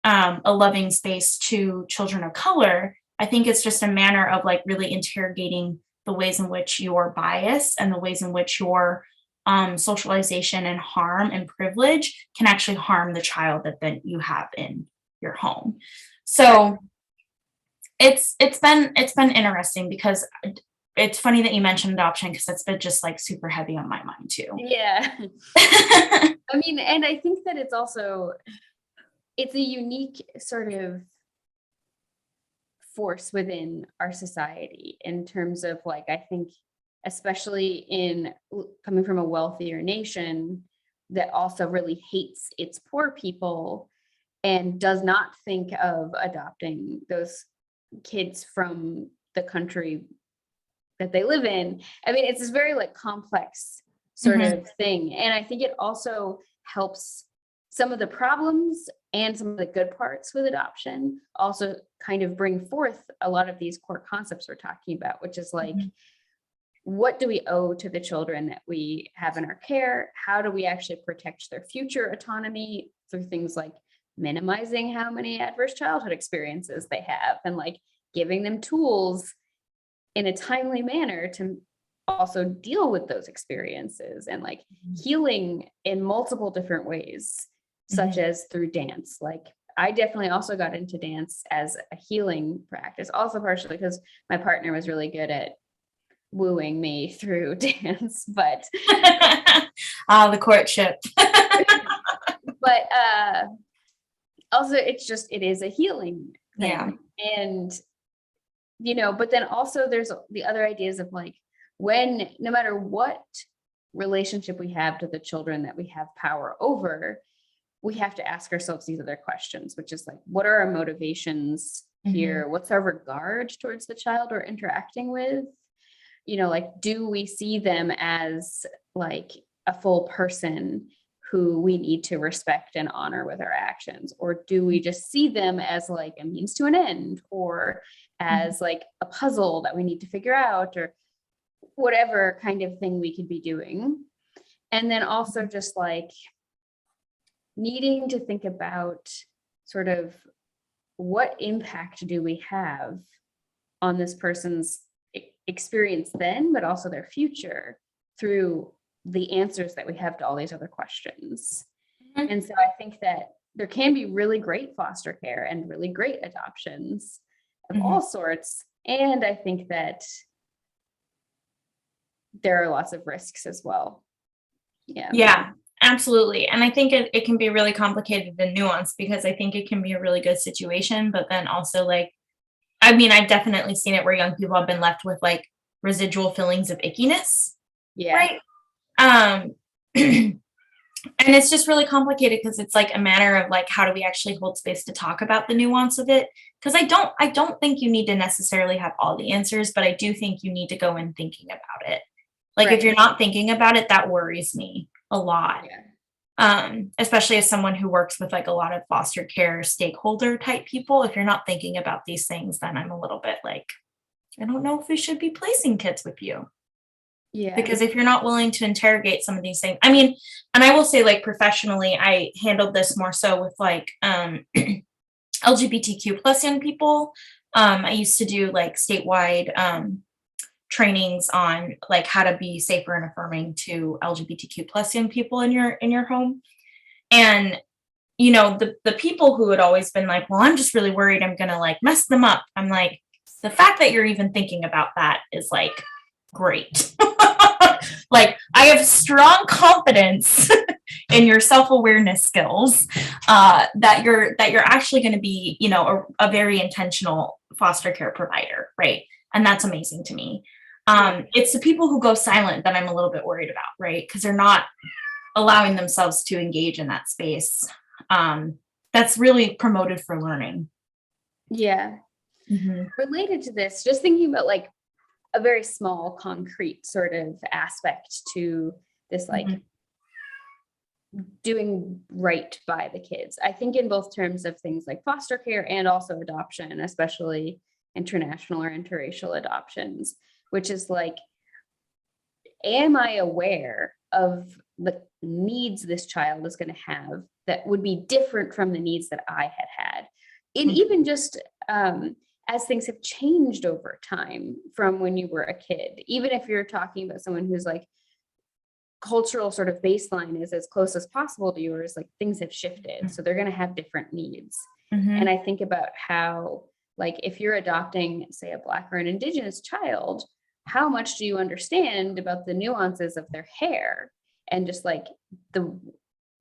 a loving space to children of color. I think it's just a manner of like really interrogating the ways in which your bias and the ways in which your socialization and harm and privilege can actually harm the child that then you have in your home. Right. So it's been interesting, because it's funny that you mentioned adoption, because that's been just like super heavy on my mind too. Yeah. I mean, and I think that it's a unique sort of force within our society in terms of like, I think, especially in coming from a wealthier nation, that also really hates its poor people and does not think of adopting those kids from the country that they live in. I mean, it's this very like complex sort of thing. And I think it also helps some of the problems and some of the good parts with adoption also kind of bring forth a lot of these core concepts we're talking about, which is like, what do we owe to the children that we have in our care? How do we actually protect their future autonomy through things like minimizing how many adverse childhood experiences they have and like giving them tools in a timely manner to also deal with those experiences and like healing in multiple different ways, such as through dance. Like I definitely also got into dance as a healing practice, also partially because my partner was really good at wooing me through dance, but the courtship. but also it is a healing thing. Yeah. And but then also there's the other ideas of like, when no matter what relationship we have to the children that we have power over, we have to ask ourselves these other questions, which is like, what are our motivations here? What's our regard towards the child we're interacting with? Like, do we see them as like a full person who we need to respect and honor with our actions? Or do we just see them as like a means to an end, or as like a puzzle that we need to figure out, or whatever kind of thing we could be doing? And then also just like needing to think about sort of what impact do we have on this person's experience then, but also their future through the answers that we have to all these other questions. And so I think that there can be really great foster care and really great adoptions of all sorts. And I think that there are lots of risks as well. Yeah, absolutely. And I think it can be really complicated and nuanced, because I think it can be a really good situation, but then also like, I mean, I've definitely seen it where young people have been left with like residual feelings of ickiness. Yeah. Right. And it's just really complicated because it's like a matter of like, how do we actually hold space to talk about the nuance of it? Because I don't think you need to necessarily have all the answers, but I do think you need to go in thinking about it. Like if you're not thinking about it, that worries me a lot. Especially as someone who works with like a lot of foster care stakeholder type people. If you're not thinking about these things, then I'm a little bit like, I don't know if we should be placing kids with you. Yeah. Because if you're not willing to interrogate some of these things, I mean, and I will say like professionally, I handled this more so with like LGBTQ plus young people. I used to do like statewide trainings on like how to be safer and affirming to LGBTQ plus young people in your home. And the people who had always been like, well, I'm just really worried I'm gonna like mess them up. I'm like, the fact that you're even thinking about that is like great. Like I have strong confidence in your self-awareness skills, that you're actually going to be, a very intentional foster care provider, right? And that's amazing to me. It's the people who go silent that I'm a little bit worried about, right? Because they're not allowing themselves to engage in that space. That's really promoted for learning. Yeah. Related to this, just thinking about like a very small, concrete sort of aspect to this, like doing right by the kids. I think in both terms of things like foster care and also adoption, especially international or interracial adoptions, which is like, am I aware of the needs this child is going to have that would be different from the needs that I had? And even just as things have changed over time from when you were a kid, even if you're talking about someone who's like cultural sort of baseline is as close as possible to yours, like things have shifted. So they're going to have different needs. And I think about how, like, if you're adopting, say, a Black or an Indigenous child, how much do you understand about the nuances of their hair and just like the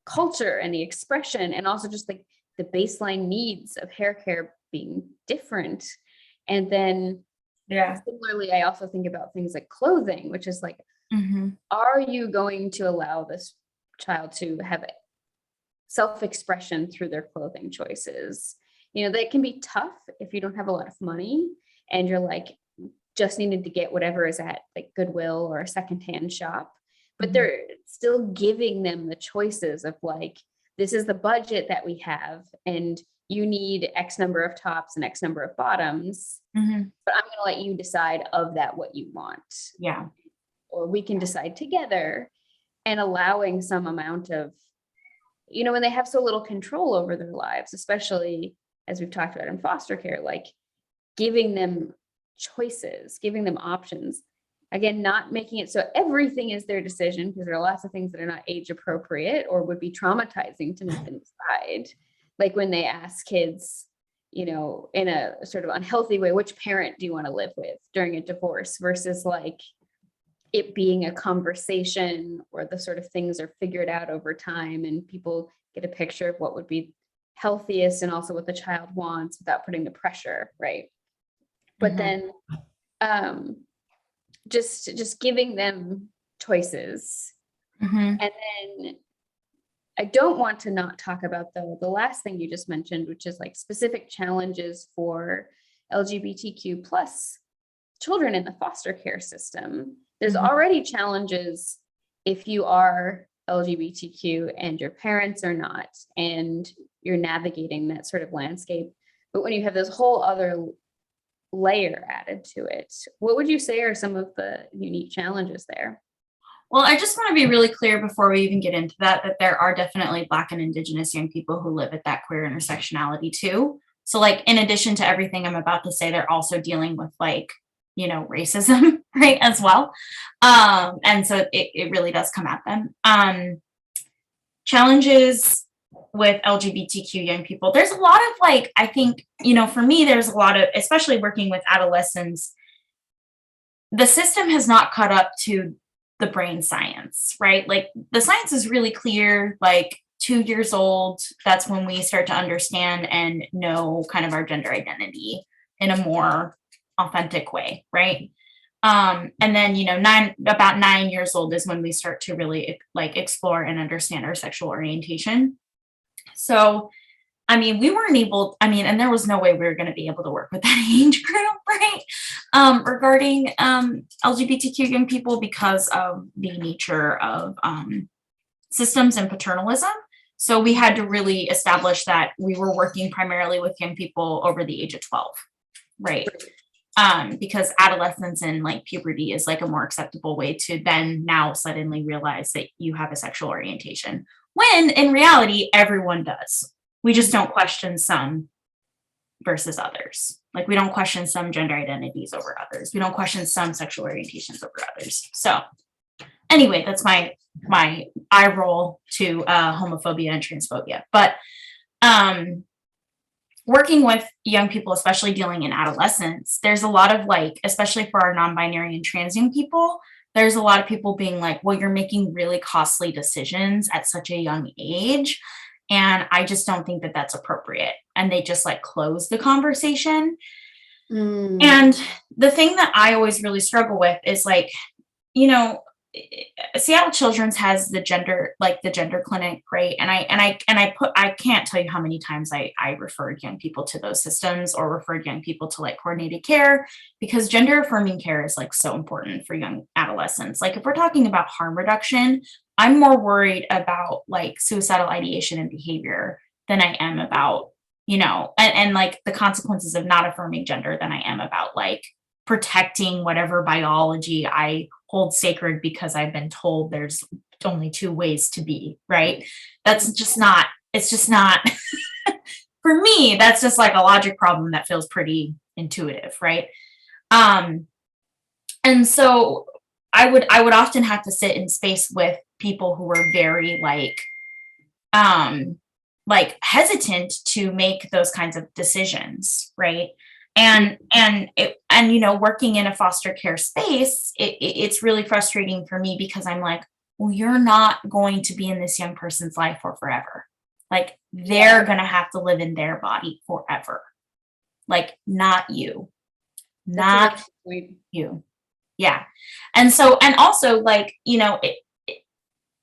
culture and the expression, and also just like the baseline needs of hair care being different. And then similarly, I also think about things like clothing, which is like, are you going to allow this child to have self-expression through their clothing choices. That can be tough if you don't have a lot of money and you're like just needed to get whatever is at like Goodwill or a secondhand shop, but they're still giving them the choices of like, this is the budget that we have, and you need X number of tops and X number of bottoms, but I'm going to let you decide of that what you want. Yeah. Or we can decide together, and allowing some amount of, when they have so little control over their lives, especially as we've talked about in foster care, like giving them choices, giving them options. Again, not making it so everything is their decision, because there are lots of things that are not age appropriate or would be traumatizing to make them decide. Like when they ask kids, in a sort of unhealthy way, which parent do you want to live with during a divorce, versus like it being a conversation where the sort of things are figured out over time and people get a picture of what would be healthiest and also what the child wants without putting the pressure, right? But then just giving them choices. And then I don't want to not talk about the last thing you just mentioned, which is like specific challenges for LGBTQ plus children in the foster care system. There's already challenges if you are LGBTQ and your parents are not, and you're navigating that sort of landscape. But when you have this whole other layer added to it, what would you say are some of the unique challenges there? Well, I just want to be really clear before we even get into that there are definitely Black and Indigenous young people who live at that queer intersectionality too. So like, in addition to everything I'm about to say, they're also dealing with like, racism, right, as well. And so it really does come at them. Challenges with LGBTQ young people, there's a lot of like, I think, for me, there's a lot of, especially working with adolescents, the system has not caught up to the brain science, right? Like the science is really clear, like 2 years old, that's when we start to understand and know kind of our gender identity in a more authentic way, right? And then, about 9 years old is when we start to really like explore and understand our sexual orientation. So, we weren't able, and there was no way we were going to be able to work with that age group, right? Regarding LGBTQ young people because of the nature of systems and paternalism. So we had to really establish that we were working primarily with young people over the age of 12, right? Because adolescence and like puberty is like a more acceptable way to then now suddenly realize that you have a sexual orientation, when in reality, everyone does. We just don't question some versus others. Like we don't question some gender identities over others. We don't question some sexual orientations over others. So anyway, that's my eye roll to homophobia and transphobia. But working with young people, especially dealing in adolescence, there's a lot of like, especially for our non-binary and trans young people, there's a lot of people being like, well, you're making really costly decisions at such a young age. And I just don't think that that's appropriate. And they just like close the conversation. And the thing that I always really struggle with is like, Seattle Children's has the gender clinic, right? And I can't tell you how many times I referred young people to those systems or referred young people to like coordinated care, because gender affirming care is like so important for young adolescents. Like if we're talking about harm reduction, I'm more worried about like suicidal ideation and behavior than I am about, and like the consequences of not affirming gender than I am about like protecting whatever biology I hold sacred because I've been told there's only 2 ways to be, right? It's just not, for me, that's just like a logic problem that feels pretty intuitive, right? And so I would often have to sit in space with people who were very hesitant to make those kinds of decisions, right? And working in a foster care space, it's really frustrating for me because I'm like, well, you're not going to be in this young person's life for forever. Like they're going to have to live in their body forever. Like not you, not you. Yeah. And so, and also like,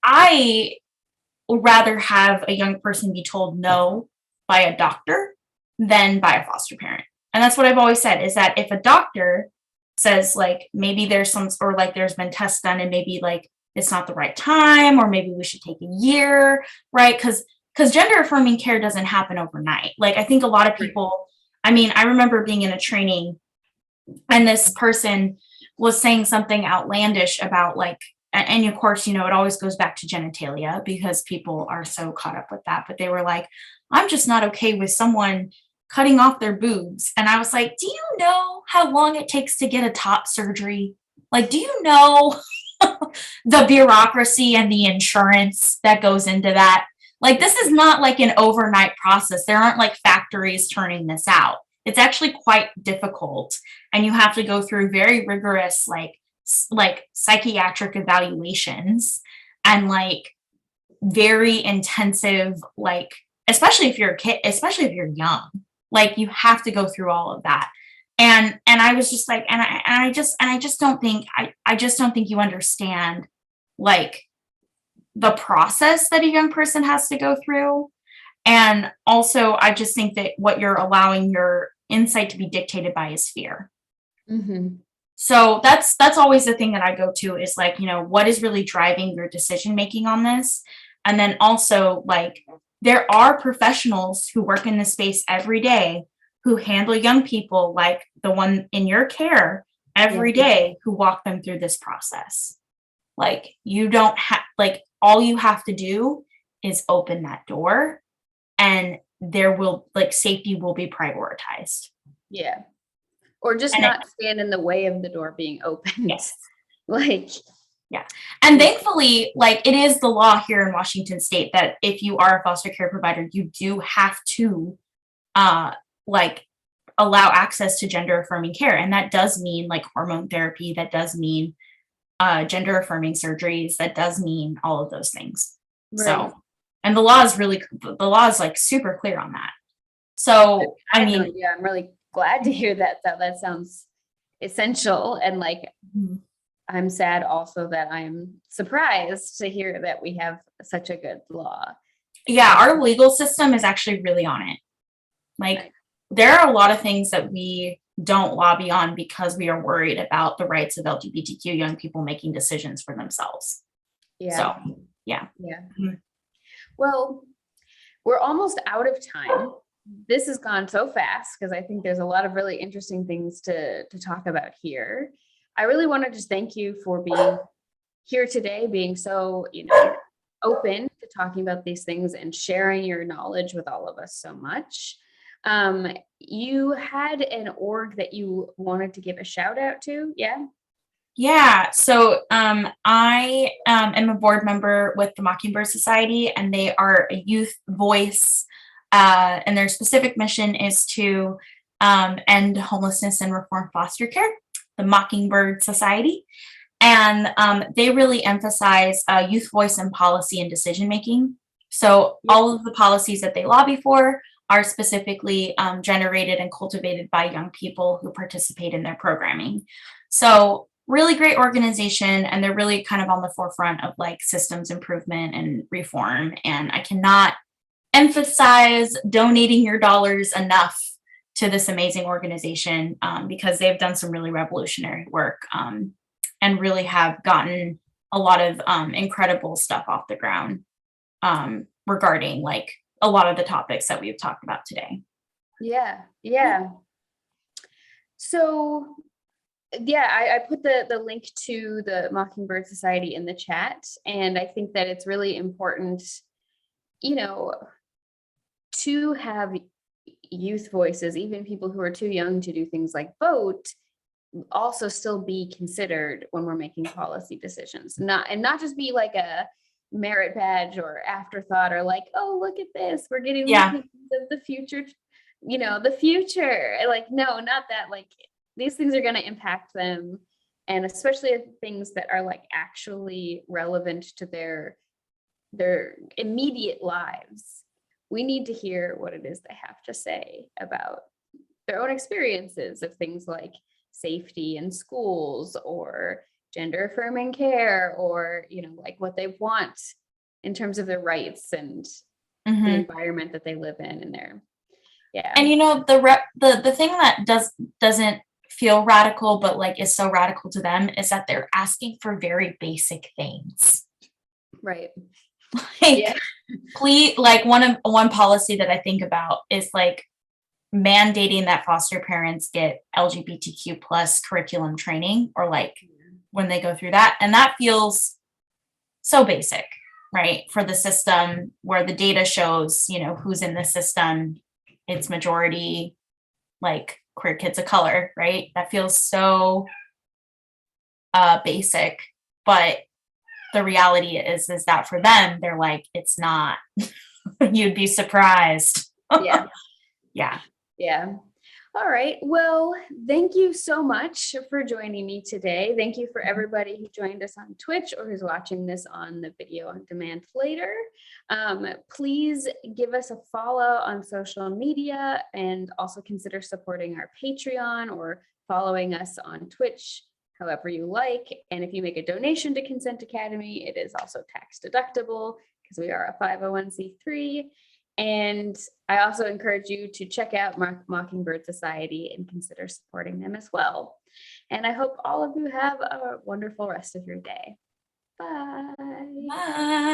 I rather have a young person be told no by a doctor than by a foster parent. And that's what I've always said, is that if a doctor says like maybe there's some, or like there's been tests done and maybe like it's not the right time, or maybe we should take a year, right? Because gender affirming care doesn't happen overnight. Like I think a lot of people, I mean, I remember being in a training and this person was saying something outlandish about like, and of course, you know, it always goes back to genitalia because people are so caught up with that. But they were like, I'm just not okay with someone cutting off their boobs. And I was like, do you know how long it takes to get a top surgery? Like, do you know the bureaucracy and the insurance that goes into that? Like, this is not like an overnight process. There aren't like factories turning this out. It's actually quite difficult. And you have to go through very rigorous, like psychiatric evaluations and like very intensive, like, especially if you're a kid, especially if you're young, like you have to go through all of that. And I was just like, and I just don't think, I just don't think you understand like the process that a young person has to go through. And also I just think that what you're allowing your insight to be dictated by is fear. Mm-hmm. So that's always the thing that I go to is like, you know, what is really driving your decision making on this? And then also like there are professionals who work in this space every day who handle young people like the one in your care every day who walk them through this process. Like you don't have, like all you have to do is open that door and there will, like, safety will be prioritized. Yeah. Or just And not stand in the way of the door being opened. yes. Like, Yeah. And thankfully, like it is the law here in Washington state that if you are a foster care provider, you do have to like allow access to gender affirming care. And that does mean like hormone therapy, that does mean gender affirming surgeries, that does mean all of those things. right. So, and the law is like super clear on that. So, I mean, yeah, I'm really glad to hear that. That sounds essential. And like, I'm sad also that I'm surprised to hear that we have such a good law. Yeah, our legal system is actually really on it. Like, there are a lot of things that we don't lobby on because we are worried about the rights of LGBTQ young people making decisions for themselves. Yeah. So, yeah. Yeah. Well, we're almost out of time. This has gone so fast because I think there's a lot of really interesting things to talk about here. I really want to just thank you for being here today, being so, open to talking about these things and sharing your knowledge with all of us so much. You had an org that you wanted to give a shout out to, yeah? Yeah, so I am a board member with the Mockingbird Society, and they are a youth voice, and their specific mission is to end homelessness and reform foster care, the Mockingbird Society. And they really emphasize youth voice in policy and decision making. So all of the policies that they lobby for are specifically generated and cultivated by young people who participate in their programming. So really great organization, and they're really kind of on the forefront of like systems improvement and reform. And I cannot emphasize donating your dollars enough to this amazing organization because they've done some really revolutionary work and really have gotten a lot of incredible stuff off the ground regarding like a lot of the topics that we've talked about today. Yeah. So I put the link to the Mockingbird Society in the chat, and I think that it's really important, to have youth voices, even people who are too young to do things like vote, also still be considered when we're making policy decisions, not just be like a merit badge or afterthought, or like, oh, look at this, we're getting of the future, the future. Like, no, not that. Like, these things are going to impact them, and especially things that are like actually relevant to their immediate lives. We need to hear what it is they have to say about their own experiences of things like safety in schools or gender affirming care, or like what they want in terms of their rights and the Mhm. environment that they live in and their, yeah. And the thing that doesn't feel radical, but like is so radical to them is that they're asking for very basic things. Right. Like, Yeah. please, like one policy that I think about is like mandating that foster parents get LGBTQ plus curriculum training, or like when they go through that. And that feels so basic, right? For the system where the data shows, who's in the system, it's majority like queer kids of color, right? That feels so basic. But the reality is that for them, they're like, it's not. You'd be surprised. Yeah. Yeah. Yeah. All right. Well, thank you so much for joining me today. Thank you for everybody who joined us on Twitch or who's watching this on the video on demand later. Please give us a follow on social media, and also consider supporting our Patreon or following us on Twitch, however you like. And if you make a donation to Consent Academy, it is also tax deductible because we are a 501c3. And I also encourage you to check out Mockingbird Society and consider supporting them as well. And I hope all of you have a wonderful rest of your day. Bye. Bye.